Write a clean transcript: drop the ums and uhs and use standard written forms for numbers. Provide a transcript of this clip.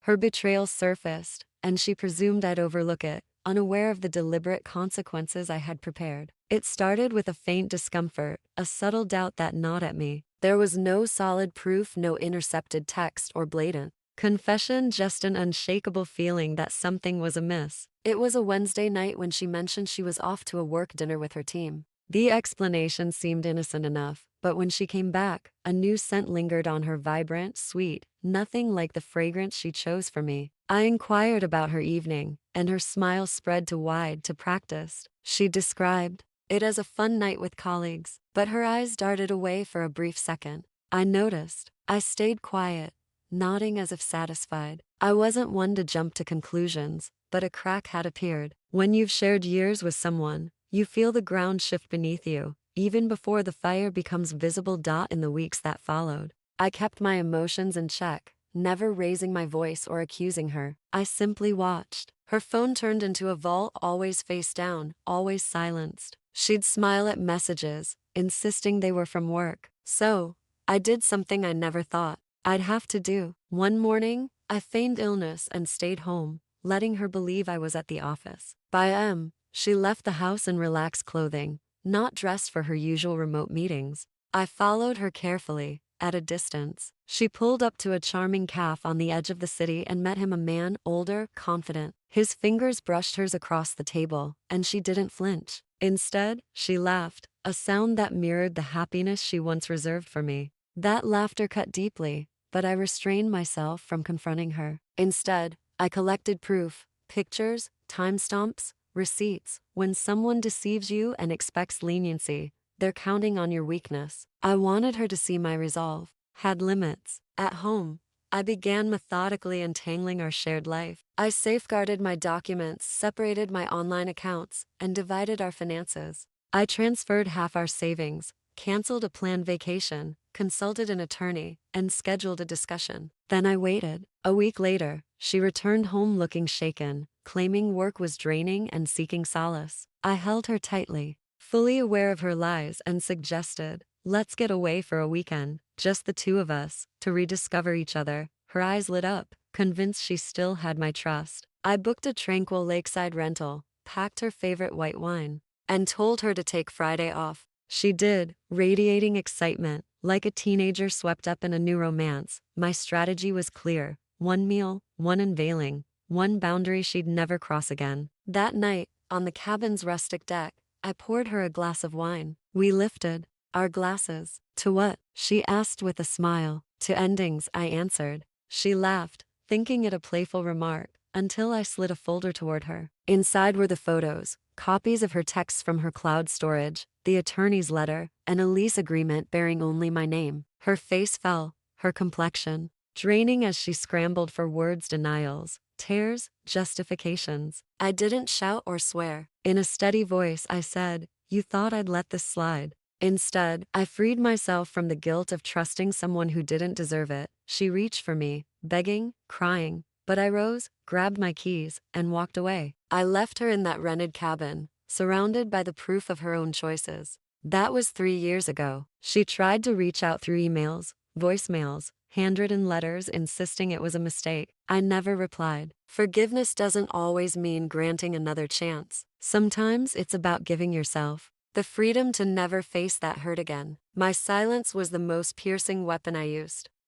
Her betrayal surfaced, and she presumed I'd overlook it, unaware of the deliberate consequences I had prepared. It started with a faint discomfort, a subtle doubt that gnawed at me. There was no solid proof, no intercepted text or blatant confession, just an unshakable feeling that something was amiss. It was a Wednesday night when she mentioned she was off to a work dinner with her team. The explanation seemed innocent enough, but when she came back, a new scent lingered on her, vibrant, sweet, nothing like the fragrance she chose for me. I inquired about her evening, and her smile spread to wide to practiced. She described it as a fun night with colleagues, but her eyes darted away for a brief second. I noticed. I stayed quiet, nodding as if satisfied. I wasn't one to jump to conclusions, but a crack had appeared. When you've shared years with someone, you feel the ground shift beneath you, even before the fire becomes visible. In the weeks that followed, I kept my emotions in check, never raising my voice or accusing her. I simply watched. Her phone turned into a vault, always face down, always silenced. She'd smile at messages, insisting they were from work. So, I did something I never thought I'd have to do. One morning, I feigned illness and stayed home, letting her believe I was at the office. By she left the house in relaxed clothing, not dressed for her usual remote meetings. I followed her carefully, at a distance. She pulled up to a charming cafe on the edge of the city and met him, a man, older, confident. His fingers brushed hers across the table, and she didn't flinch. Instead, she laughed, a sound that mirrored the happiness she once reserved for me. That laughter cut deeply, but I restrained myself from confronting her. Instead, I collected proof, pictures, timestamps, receipts. When someone deceives you and expects leniency, they're counting on your weakness. I wanted her to see my resolve had limits. At home, I began methodically untangling our shared life. I safeguarded my documents, separated my online accounts, and divided our finances. I transferred half our savings, canceled a planned vacation, consulted an attorney, and scheduled a discussion. Then I waited. A week later, she returned home looking shaken, claiming work was draining and seeking solace. I held her tightly, fully aware of her lies, and suggested, let's get away for a weekend, just the two of us, to rediscover each other. Her eyes lit up, convinced she still had my trust. I booked a tranquil lakeside rental, packed her favorite white wine, and told her to take Friday off. She did, radiating excitement, like a teenager swept up in a new romance. My strategy was clear: one meal, one unveiling, one boundary she'd never cross again. That night, on the cabin's rustic deck, I poured her a glass of wine. We lifted our glasses. To what? She asked with a smile. To endings, I answered. She laughed, thinking it a playful remark, until I slid a folder toward her. Inside were the photos, copies of her texts from her cloud storage, the attorney's letter, and a lease agreement bearing only my name. Her face fell, her complexion draining as she scrambled for words, denials, tears, justifications. I didn't shout or swear. In a steady voice, I said, "You thought I'd let this slide." Instead, I freed myself from the guilt of trusting someone who didn't deserve it. She reached for me, begging, crying, but I rose, grabbed my keys, and walked away. I left her in that rented cabin, surrounded by the proof of her own choices. That was 3 years ago. She tried to reach out through emails, voicemails, handwritten letters, insisting it was a mistake. I never replied. Forgiveness doesn't always mean granting another chance. Sometimes it's about giving yourself the freedom to never face that hurt again. My silence was the most piercing weapon I used.